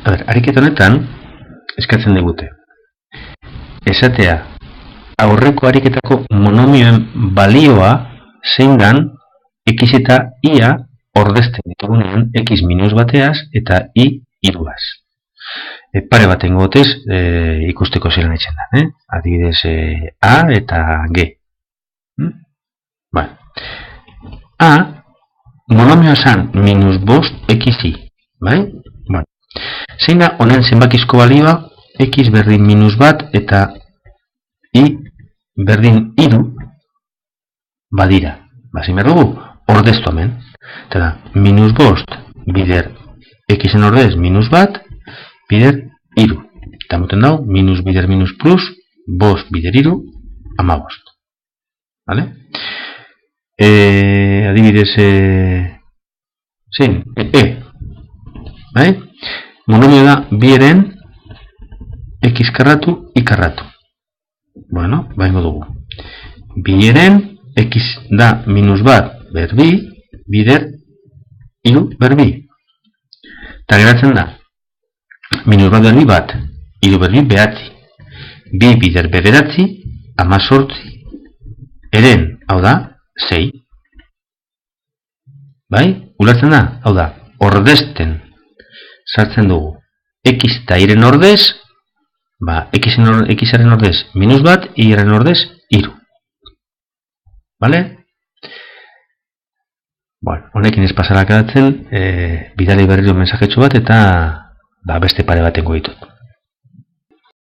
ariketa honetan, eskatzen digute. Esatea, aurreko ariketako monomioen balioa zein dan x eta ia ordezten ditugunean x minus bateaz eta i iruaz. Pare bat engo gotez ikusteko zelan etxen da. Adibidez a eta g. A monomioa zan minus bost xi. Zein da honen zenbakizko balioa x berdin minus bat eta i berdin iru badira. Zein behar dugu? Ordeztu hemen. Eta da, minus bost bider xen ordez minus bat bider iru. Eta moten dau, minus bider minus plus, bost bider iru, amabost. Adibidez, zein, monomio da bieren x karratu, i karratu. Bueno, baingo dugu. Bieren x da minus bat berbi, bider iru berbi. Eta geratzen da, minus bat berbi bat, iru berbi behatzi. Bi bider bederatzi, amazortzi. Eren, hau da, zei. Ulertzen da, hau da, ordezten sartzen dugu. X eta iren ordez, xaren ordez minus bat, iren ordez iru. Honekin ez pasara kadatzen, bidali berriro mensajetxo bat eta beste pare batengo ditut.